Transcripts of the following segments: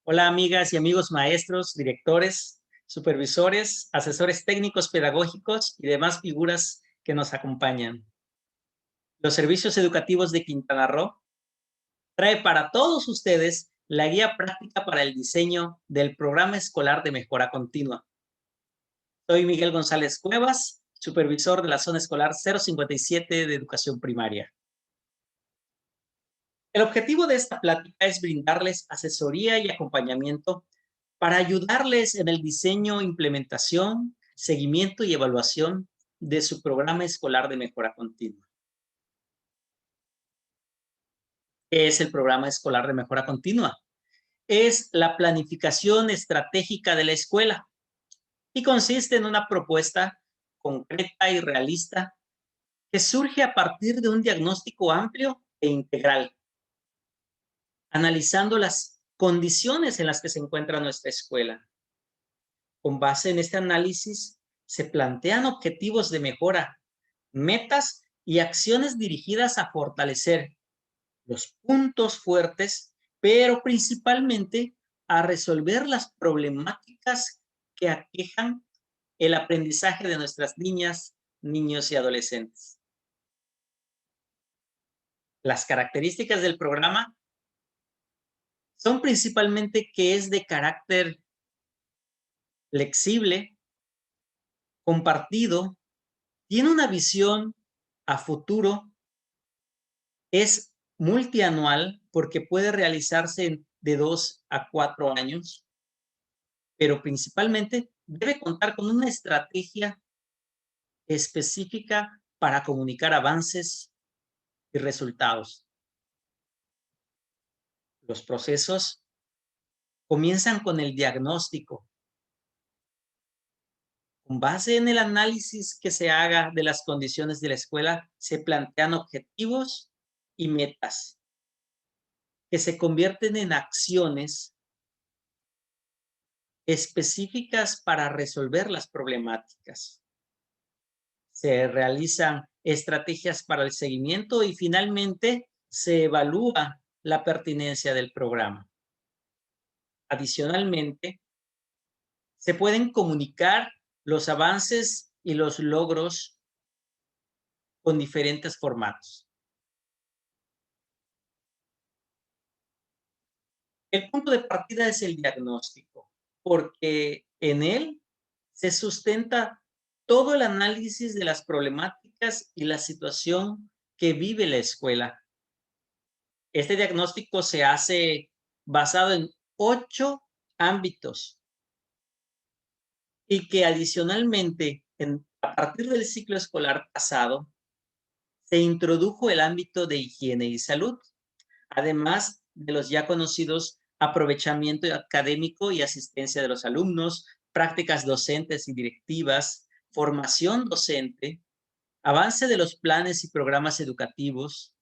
Hola amigas y amigos maestros, directores, supervisores, asesores técnicos pedagógicos y demás figuras que nos acompañan. Los servicios educativos de Quintana Roo trae para todos ustedes la guía práctica para el diseño del programa escolar de mejora continua. Soy Miguel González Cuevas, supervisor de la zona escolar 057 de educación primaria. El objetivo de esta plática es brindarles asesoría y acompañamiento para ayudarles en el diseño, implementación, seguimiento y evaluación de su programa escolar de mejora continua. ¿Qué es el programa escolar de mejora continua? Es la planificación estratégica de la escuela y consiste en una propuesta concreta y realista que surge a partir de un diagnóstico amplio e integral, analizando las condiciones en las que se encuentra nuestra escuela. Con base en este análisis, se plantean objetivos de mejora, metas y acciones dirigidas a fortalecer los puntos fuertes, pero principalmente a resolver las problemáticas que aquejan el aprendizaje de nuestras niñas, niños y adolescentes. Las características del programa son principalmente que es de carácter flexible, compartido, tiene una visión a futuro, es multianual porque puede realizarse de 2 a 4 años, pero principalmente debe contar con una estrategia específica para comunicar avances y resultados. Los procesos comienzan con el diagnóstico. Con base en el análisis que se haga de las condiciones de la escuela, se plantean objetivos y metas que se convierten en acciones específicas para resolver las problemáticas. Se realizan estrategias para el seguimiento y finalmente se evalúa la pertinencia del programa. Adicionalmente, se pueden comunicar los avances y los logros con diferentes formatos. El punto de partida es el diagnóstico, porque en él se sustenta todo el análisis de las problemáticas y la situación que vive la escuela. Este diagnóstico se hace basado en 8 ámbitos y que adicionalmente, a partir del ciclo escolar pasado, se introdujo el ámbito de higiene y salud, además de los ya conocidos aprovechamiento académico y asistencia de los alumnos, prácticas docentes y directivas, formación docente, avance de los planes y programas educativos,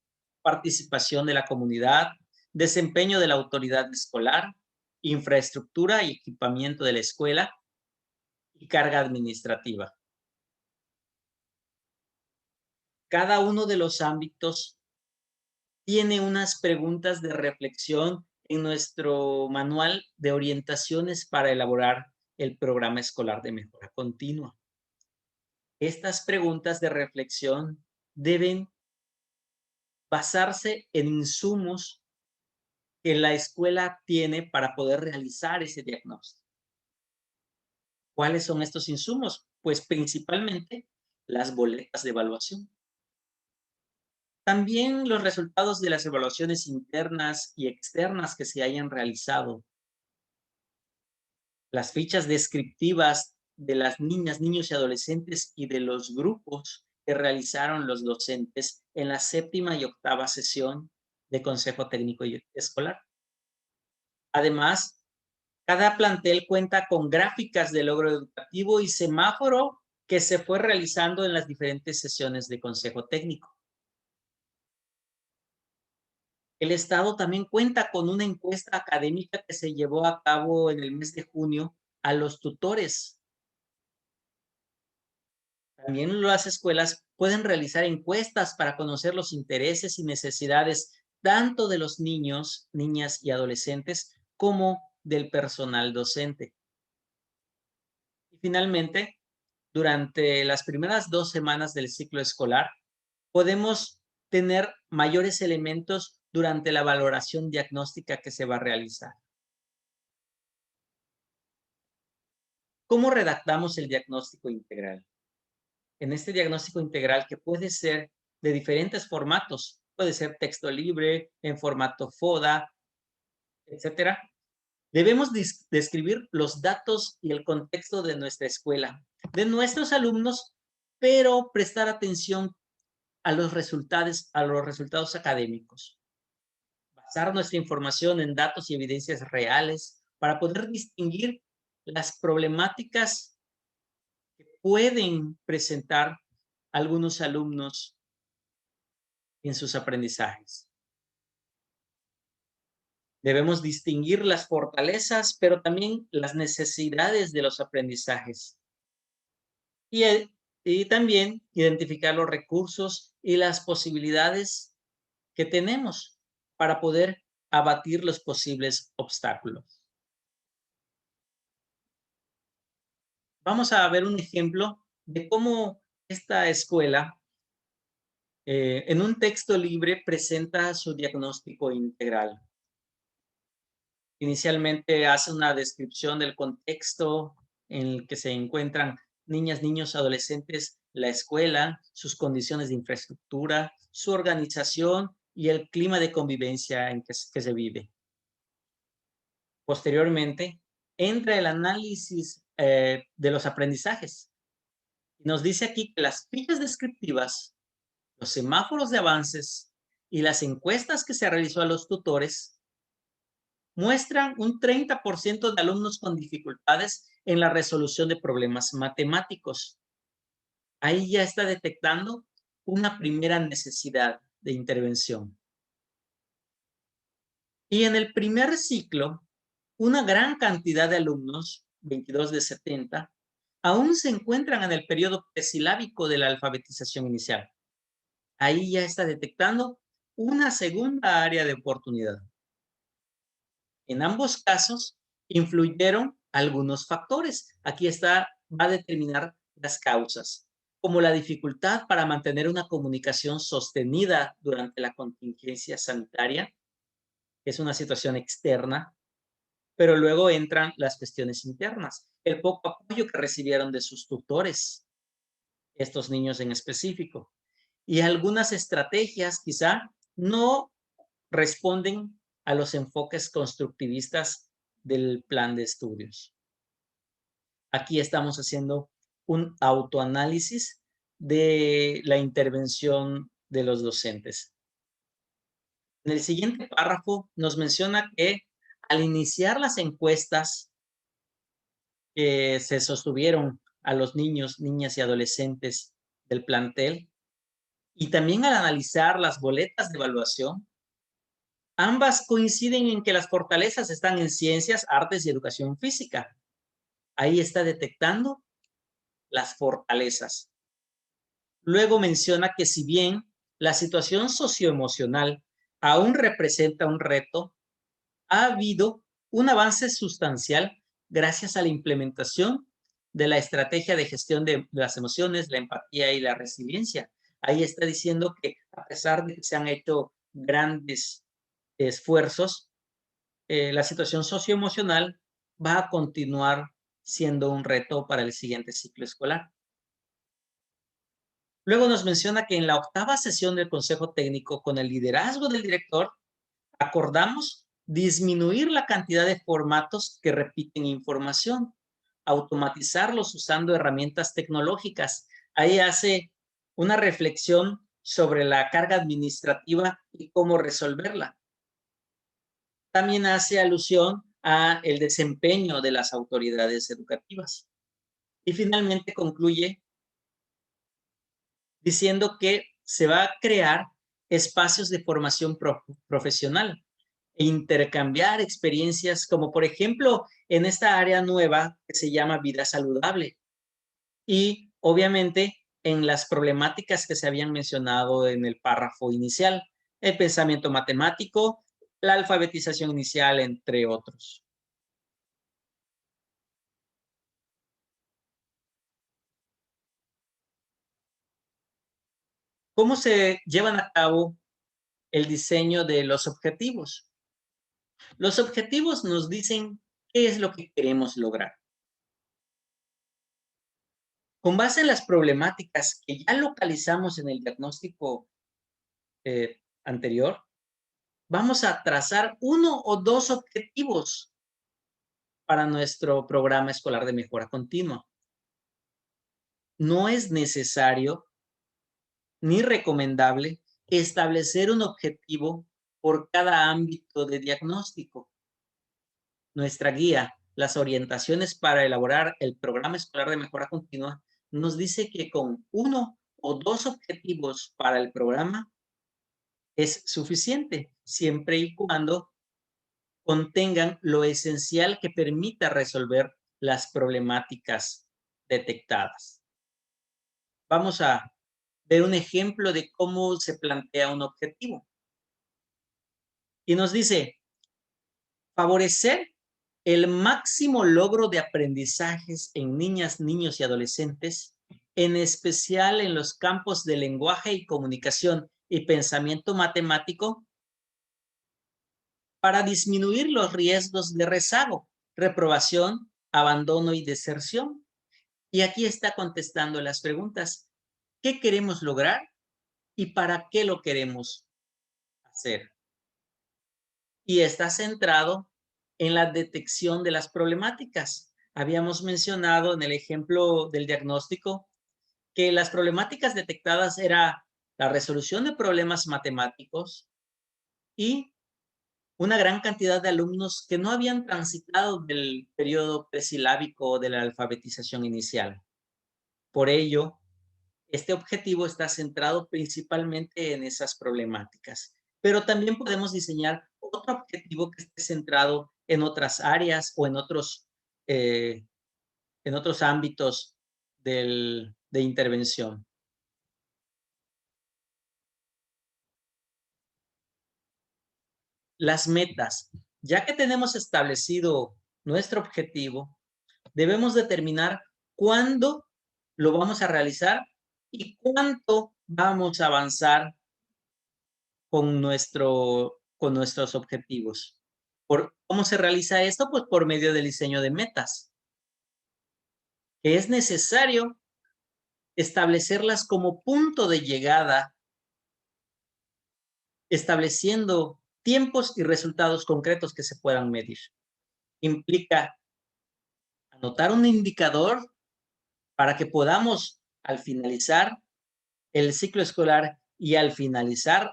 participación de la comunidad, desempeño de la autoridad escolar, infraestructura y equipamiento de la escuela y carga administrativa. Cada uno de los ámbitos tiene unas preguntas de reflexión en nuestro manual de orientaciones para elaborar el programa escolar de mejora continua. Estas preguntas de reflexión deben basarse en insumos que la escuela tiene para poder realizar ese diagnóstico. ¿Cuáles son estos insumos? Pues principalmente las boletas de evaluación. También los resultados de las evaluaciones internas y externas que se hayan realizado. Las fichas descriptivas de las niñas, niños y adolescentes y de los grupos que realizaron los docentes en la 7ª y 8ª sesión de Consejo Técnico Escolar. Además, cada plantel cuenta con gráficas de logro educativo y semáforo que se fue realizando en las diferentes sesiones de Consejo Técnico. El Estado también cuenta con una encuesta académica que se llevó a cabo en el mes de junio a los tutores. También las escuelas pueden realizar encuestas para conocer los intereses y necesidades tanto de los niños, niñas y adolescentes como del personal docente. Y finalmente, durante las primeras 2 semanas del ciclo escolar, podemos tener mayores elementos durante la valoración diagnóstica que se va a realizar. ¿Cómo redactamos el diagnóstico integral? En este diagnóstico integral, que puede ser de diferentes formatos, puede ser texto libre, en formato FODA, etcétera, debemos describir los datos y el contexto de nuestra escuela, de nuestros alumnos, pero prestar atención a los resultados académicos. Basar nuestra información en datos y evidencias reales para poder distinguir las problemáticas que pueden presentar algunos alumnos en sus aprendizajes. Debemos distinguir las fortalezas, pero también las necesidades de los aprendizajes. Y también identificar los recursos y las posibilidades que tenemos para poder abatir los posibles obstáculos. Vamos a ver un ejemplo de cómo esta escuela, en un texto libre, presenta su diagnóstico integral. Inicialmente hace una descripción del contexto en el que se encuentran niñas, niños, adolescentes, la escuela, sus condiciones de infraestructura, su organización y el clima de convivencia en que se vive. Posteriormente, entra el análisis de los aprendizajes. Nos dice aquí que las fichas descriptivas, los semáforos de avances y las encuestas que se realizó a los tutores muestran un 30% de alumnos con dificultades en la resolución de problemas matemáticos. Ahí ya está detectando una primera necesidad de intervención. Y en el primer ciclo, una gran cantidad de alumnos, 22 de 70, aún se encuentran en el periodo presilábico de la alfabetización inicial. Ahí ya está detectando una segunda área de oportunidad. En ambos casos, influyeron algunos factores. Aquí va a determinar las causas, como la dificultad para mantener una comunicación sostenida durante la contingencia sanitaria, que es una situación externa, pero luego entran las cuestiones internas, el poco apoyo que recibieron de sus tutores, estos niños en específico, y algunas estrategias quizá no responden a los enfoques constructivistas del plan de estudios. Aquí estamos haciendo un autoanálisis de la intervención de los docentes. En el siguiente párrafo nos menciona que al iniciar las encuestas que se sostuvieron a los niños, niñas y adolescentes del plantel, y también al analizar las boletas de evaluación, ambas coinciden en que las fortalezas están en ciencias, artes y educación física. Ahí está detectando las fortalezas. Luego menciona que si bien la situación socioemocional aún representa un reto, ha habido un avance sustancial gracias a la implementación de la estrategia de gestión de las emociones, la empatía y la resiliencia. Ahí está diciendo que a pesar de que se han hecho grandes esfuerzos, la situación socioemocional va a continuar siendo un reto para el siguiente ciclo escolar. Luego nos menciona que en la octava sesión del Consejo Técnico, con el liderazgo del director, acordamos disminuir la cantidad de formatos que repiten información, automatizarlos usando herramientas tecnológicas. Ahí hace una reflexión sobre la carga administrativa y cómo resolverla. También hace alusión a el desempeño de las autoridades educativas. Y finalmente concluye diciendo que se va a crear espacios de formación profesional e intercambiar experiencias, como por ejemplo en esta área nueva que se llama vida saludable. Y obviamente en las problemáticas que se habían mencionado en el párrafo inicial, el pensamiento matemático, la alfabetización inicial, entre otros. ¿Cómo se llevan a cabo el diseño de los objetivos? Los objetivos nos dicen qué es lo que queremos lograr. Con base en las problemáticas que ya localizamos en el diagnóstico anterior, vamos a trazar 1 o 2 objetivos para nuestro programa escolar de mejora continua. No es necesario ni recomendable establecer un objetivo por cada ámbito de diagnóstico. Nuestra guía, las orientaciones para elaborar el programa escolar de mejora continua, nos dice que con 1 o 2 objetivos para el programa es suficiente, siempre y cuando contengan lo esencial que permita resolver las problemáticas detectadas. Vamos a ver un ejemplo de cómo se plantea un objetivo. Y nos dice, favorecer el máximo logro de aprendizajes en niñas, niños y adolescentes, en especial en los campos de lenguaje y comunicación y pensamiento matemático, para disminuir los riesgos de rezago, reprobación, abandono y deserción. Y aquí está contestando las preguntas. ¿Qué queremos lograr y para qué lo queremos hacer? Y está centrado en la detección de las problemáticas. Habíamos mencionado en el ejemplo del diagnóstico que las problemáticas detectadas era la resolución de problemas matemáticos y una gran cantidad de alumnos que no habían transitado del periodo presilábico de la alfabetización inicial. Por ello, este objetivo está centrado principalmente en esas problemáticas, pero también podemos diseñar otro objetivo que esté centrado en otras áreas o en otros ámbitos de intervención. Las metas. Ya que tenemos establecido nuestro objetivo, debemos determinar cuándo lo vamos a realizar y cuánto vamos a avanzar con nuestros objetivos. ¿Cómo se realiza esto? Pues por medio del diseño de metas. Es necesario establecerlas como punto de llegada, estableciendo tiempos y resultados concretos que se puedan medir. Implica anotar un indicador para que podamos, al finalizar el ciclo escolar y al finalizar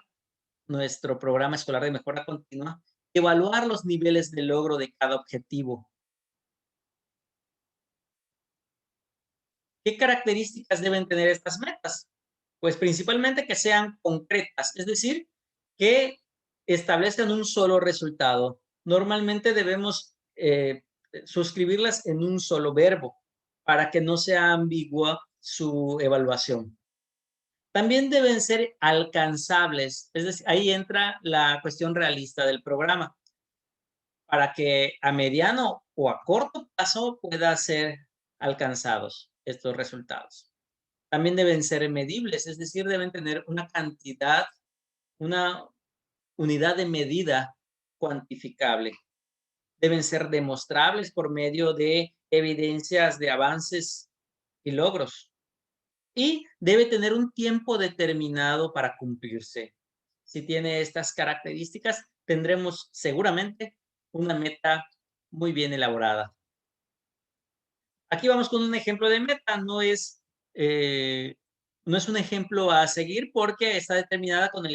nuestro programa escolar de mejora continua, evaluar los niveles de logro de cada objetivo. ¿Qué características deben tener estas metas? Pues principalmente que sean concretas, es decir, que establezcan un solo resultado. Normalmente debemos suscribirlas en un solo verbo para que no sea ambigua su evaluación. También deben ser alcanzables, es decir, ahí entra la cuestión realista del programa, para que a mediano o a corto plazo puedan ser alcanzados estos resultados. También deben ser medibles, es decir, deben tener una cantidad, una unidad de medida cuantificable. Deben ser demostrables por medio de evidencias de avances y logros. Y debe tener un tiempo determinado para cumplirse. Si tiene estas características, tendremos seguramente una meta muy bien elaborada. Aquí vamos con un ejemplo de meta, no es un ejemplo a seguir porque está determinada con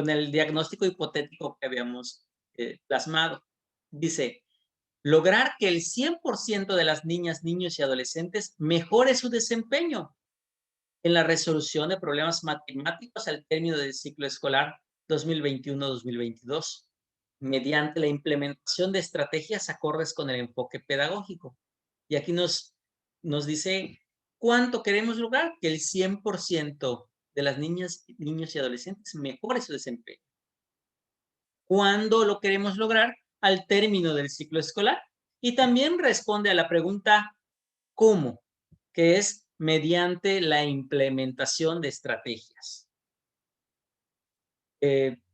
el diagnóstico hipotético que habíamos plasmado. Dice, lograr que el 100% de las niñas, niños y adolescentes mejore su desempeño en la resolución de problemas matemáticos al término del ciclo escolar 2021-2022, mediante la implementación de estrategias acordes con el enfoque pedagógico. Y aquí nos dice cuánto queremos lograr, que el 100% de las niñas, niños y adolescentes mejore su desempeño. ¿Cuándo lo queremos lograr? Al término del ciclo escolar. Y también responde a la pregunta ¿cómo? Que es mediante la implementación de estrategias.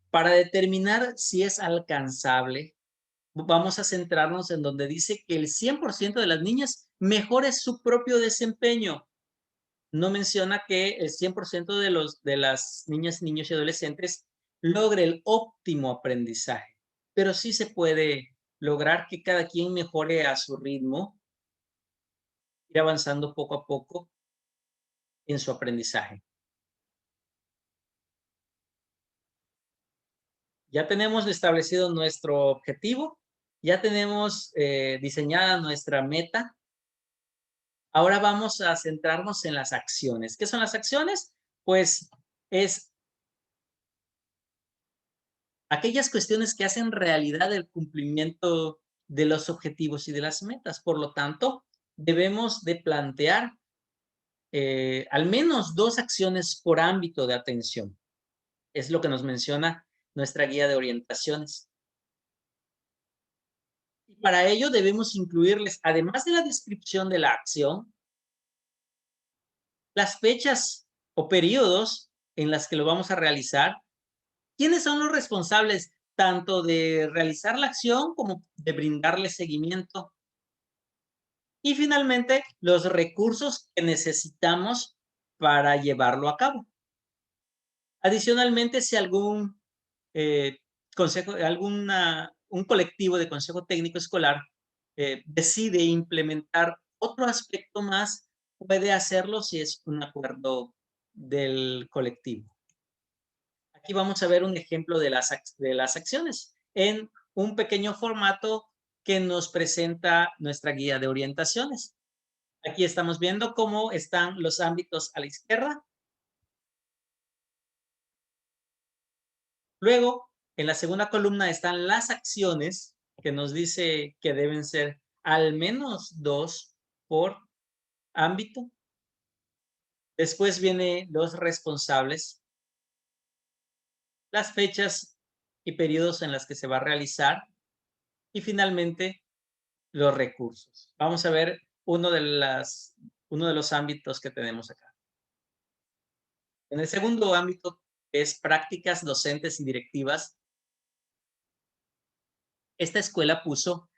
Para determinar si es alcanzable, vamos a centrarnos en donde dice que el 100% de las niñas mejore su propio desempeño. No menciona que el 100% de las niñas, niños y adolescentes logre el óptimo aprendizaje, pero sí se puede lograr que cada quien mejore a su ritmo, ir avanzando poco a poco en su aprendizaje. Ya tenemos establecido nuestro objetivo, ya tenemos diseñada nuestra meta. Ahora vamos a centrarnos en las acciones. ¿Qué son las acciones? Pues es aquellas cuestiones que hacen realidad el cumplimiento de los objetivos y de las metas. Por lo tanto, debemos de plantear al menos 2 acciones por ámbito de atención. Es lo que nos menciona nuestra guía de orientaciones. Y para ello debemos incluirles, además de la descripción de la acción, las fechas o periodos en las que lo vamos a realizar. ¿Quiénes son los responsables tanto de realizar la acción como de brindarle seguimiento? Y finalmente, los recursos que necesitamos para llevarlo a cabo. Adicionalmente, si algún eh, un colectivo de consejo técnico escolar decide implementar otro aspecto más, puede hacerlo si es un acuerdo del colectivo. Aquí vamos a ver un ejemplo de las acciones en un pequeño formato que nos presenta nuestra guía de orientaciones. Aquí estamos viendo cómo están los ámbitos a la izquierda. Luego, en la segunda columna están las acciones, que nos dice que deben ser al menos 2 por ámbito. Después vienen los responsables, las fechas y periodos en las que se va a realizar y finalmente los recursos. Vamos a ver uno de los ámbitos que tenemos acá. En el segundo ámbito, que es prácticas docentes y directivas, esta escuela puso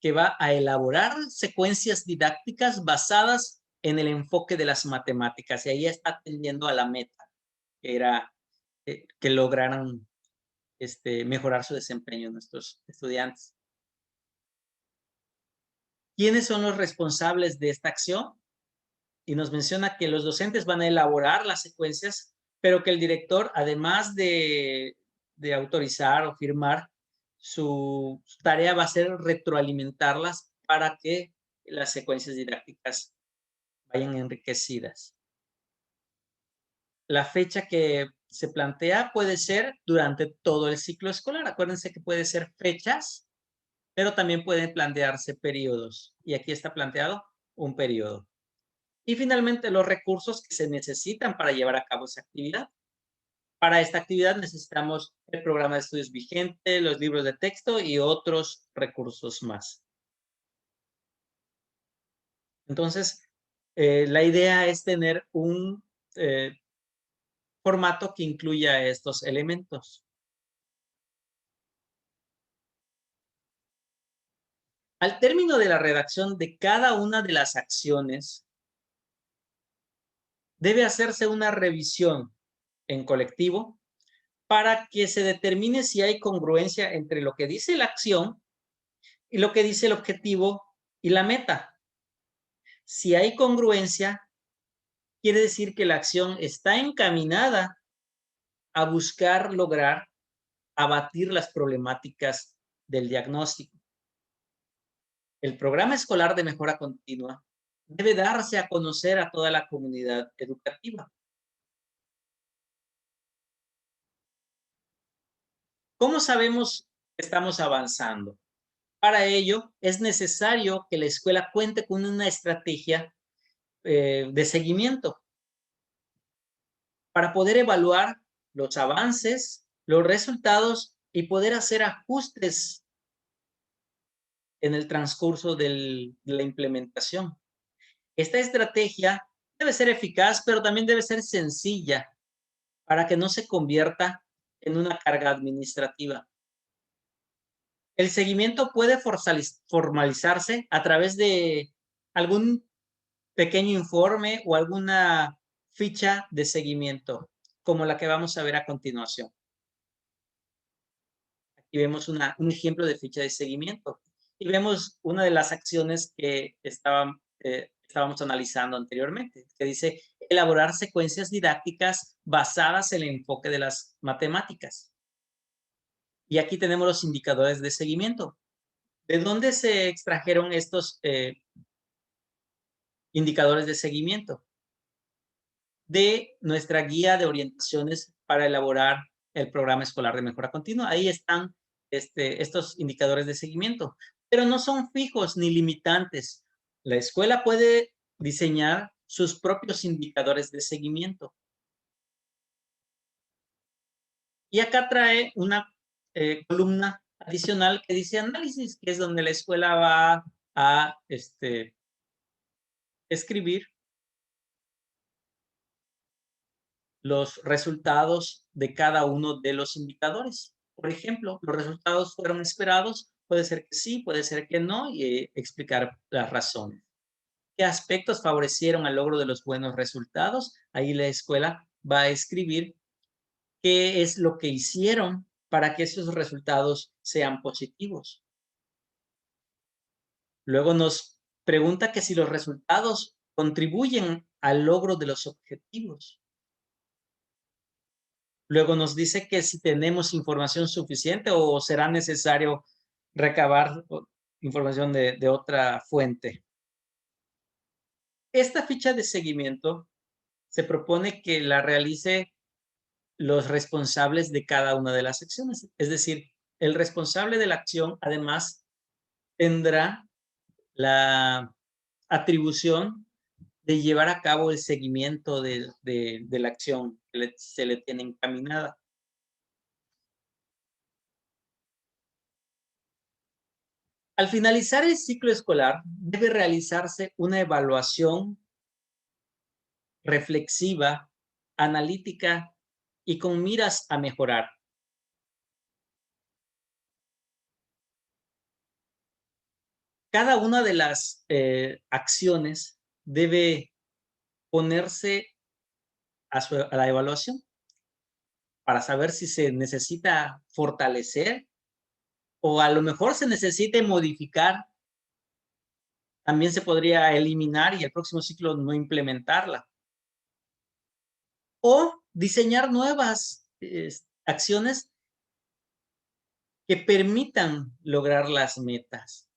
que va a elaborar secuencias didácticas basadas en el enfoque de las matemáticas y ahí está atendiendo a la meta, que era que lograran mejorar su desempeño nuestros estudiantes. ¿Quiénes son los responsables de esta acción? Y nos menciona que los docentes van a elaborar las secuencias, pero que el director, además de autorizar o firmar, su tarea va a ser retroalimentarlas para que las secuencias didácticas vayan enriquecidas. La fecha que se plantea puede ser durante todo el ciclo escolar. Acuérdense que puede ser fechas, pero también pueden plantearse periodos. Y aquí está planteado un periodo. Y finalmente, los recursos que se necesitan para llevar a cabo esa actividad. Para esta actividad necesitamos el programa de estudios vigente, los libros de texto y otros recursos más. Entonces, la idea es tener un formato que incluya estos elementos. Al término de la redacción de cada una de las acciones, debe hacerse una revisión en colectivo para que se determine si hay congruencia entre lo que dice la acción y lo que dice el objetivo y la meta. Si hay congruencia, quiere decir que la acción está encaminada a buscar lograr abatir las problemáticas del diagnóstico. El programa escolar de mejora continua debe darse a conocer a toda la comunidad educativa. ¿Cómo sabemos que estamos avanzando? Para ello, es necesario que la escuela cuente con una estrategia de seguimiento para poder evaluar los avances, los resultados y poder hacer ajustes en el transcurso de la implementación. Esta estrategia Debe ser eficaz, pero también debe ser sencilla para que no se convierta en una carga administrativa. El seguimiento puede formalizarse a través de algún pequeño informe o alguna ficha de seguimiento, como la que vamos a ver a continuación. Aquí vemos un ejemplo de ficha de seguimiento y vemos una de las acciones que estábamos analizando anteriormente, que dice elaborar secuencias didácticas basadas en el enfoque de las matemáticas. Y aquí tenemos los indicadores de seguimiento. ¿De dónde se extrajeron estos indicadores de seguimiento? De nuestra guía de orientaciones para elaborar el programa escolar de mejora continua. Ahí están estos indicadores de seguimiento, pero no son fijos ni limitantes. La escuela puede diseñar sus propios indicadores de seguimiento. Y acá trae una columna adicional que dice análisis, que es donde la escuela va a escribir los resultados de cada uno de los indicadores. Por ejemplo, los resultados fueron esperados, puede ser que sí, puede ser que no, y explicar las razones. ¿Qué aspectos favorecieron al logro de los buenos resultados? Ahí la escuela va a escribir qué es lo que hicieron para que esos resultados sean positivos. Luego nos pregunta que si los resultados contribuyen al logro de los objetivos. Luego nos dice que si tenemos información suficiente o será necesario recabar información de otra fuente. Esta ficha de seguimiento se propone que la realice los responsables de cada una de las secciones. Es decir, el responsable de la acción además tendrá la atribución de llevar a cabo el seguimiento de la acción que se le tiene encaminada. Al finalizar el ciclo escolar, debe realizarse una evaluación reflexiva, analítica y con miras a mejorar. Cada una de las acciones debe ponerse a la evaluación para saber si se necesita fortalecer o a lo mejor se necesite modificar. También se podría eliminar y el próximo ciclo no implementarla. O diseñar nuevas acciones que permitan lograr las metas.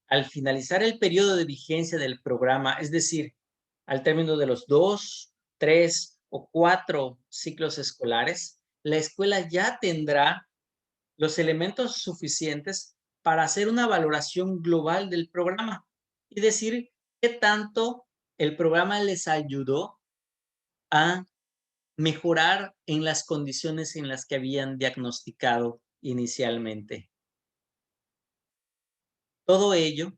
Al finalizar el periodo de vigencia del programa, es decir, al término de los 2, 3 o 4 ciclos escolares, la escuela ya tendrá los elementos suficientes para hacer una valoración global del programa y decir qué tanto el programa les ayudó a mejorar en las condiciones en las que habían diagnosticado inicialmente. Todo ello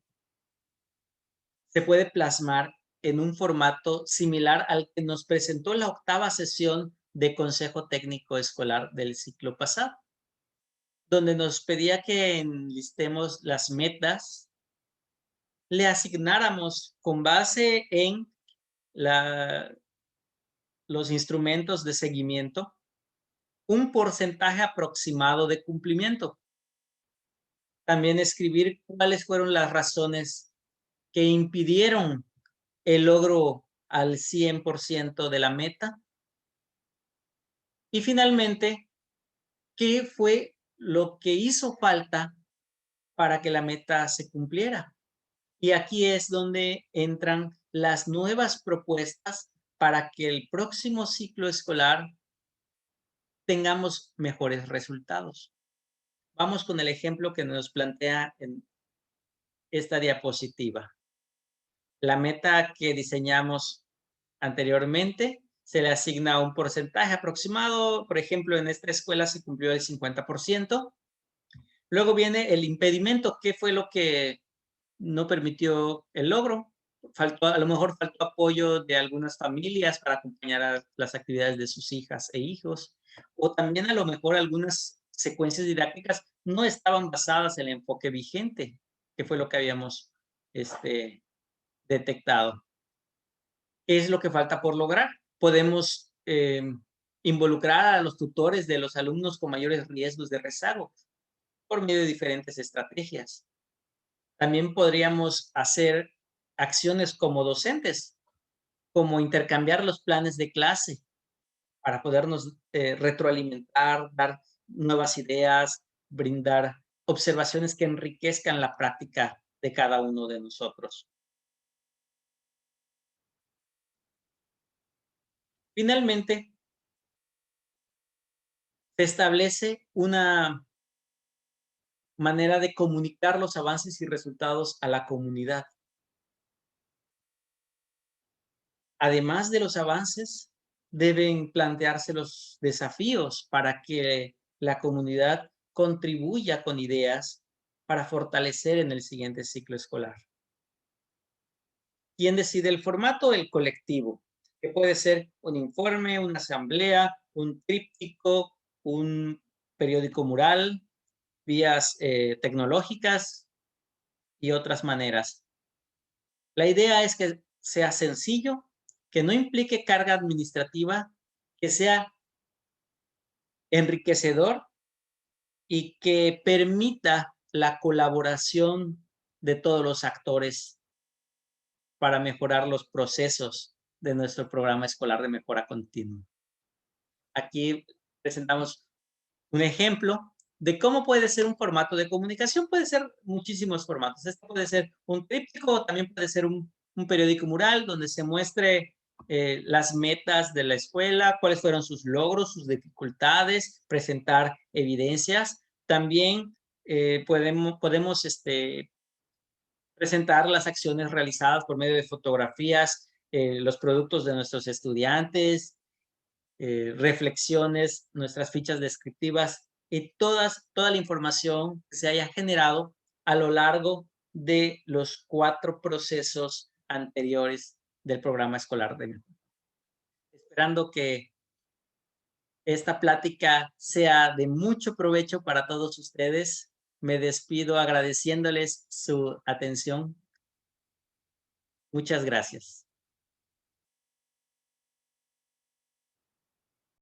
se puede plasmar en un formato similar al que nos presentó la 8ª sesión de Consejo Técnico Escolar del ciclo pasado, donde nos pedía que enlistemos las metas, le asignáramos con base en los instrumentos de seguimiento un porcentaje aproximado de cumplimiento. También escribir cuáles fueron las razones que impidieron el logro al 100% de la meta. Y finalmente, ¿qué fue lo que hizo falta para que la meta se cumpliera? Y aquí es donde entran las nuevas propuestas para que el próximo ciclo escolar tengamos mejores resultados. Vamos con el ejemplo que nos plantea en esta diapositiva. La meta que diseñamos anteriormente se le asigna un porcentaje aproximado. Por ejemplo, en esta escuela se cumplió el 50%. Luego viene el impedimento. ¿Qué fue lo que no permitió el logro? a lo mejor faltó apoyo de algunas familias para acompañar a las actividades de sus hijas e hijos, o también a lo mejor algunas secuencias didácticas no estaban basadas en el enfoque vigente, que fue lo que habíamos este, detectado. ¿Qué es lo que falta por lograr? Podemos involucrar a los tutores de los alumnos con mayores riesgos de rezago por medio de diferentes estrategias. También podríamos hacer acciones como docentes, como intercambiar los planes de clase para podernos retroalimentar, dar nuevas ideas, brindar observaciones que enriquezcan la práctica de cada uno de nosotros. Finalmente, se establece una manera de comunicar los avances y resultados a la comunidad. Además de los avances, deben plantearse los desafíos para que la comunidad contribuya con ideas para fortalecer en el siguiente ciclo escolar. ¿Quién decide el formato? El colectivo, que puede ser un informe, una asamblea, un tríptico, un periódico mural, vías tecnológicas y otras maneras. La idea es que sea sencillo, que no implique carga administrativa, que sea enriquecedor y que permita la colaboración de todos los actores para mejorar los procesos de nuestro programa escolar de mejora continua. Aquí presentamos un ejemplo de cómo puede ser un formato de comunicación. Puede ser muchísimos formatos. Este puede ser un tríptico, también puede ser un periódico mural donde se muestre las metas de la escuela, cuáles fueron sus logros, sus dificultades, presentar evidencias. También podemos presentar las acciones realizadas por medio de fotografías, los productos de nuestros estudiantes, reflexiones, nuestras fichas descriptivas y toda la información que se haya generado a lo largo de los 4 procesos anteriores del programa escolar de mejora. Esperando que esta plática sea de mucho provecho para todos ustedes. Me despido agradeciéndoles su atención. Muchas gracias.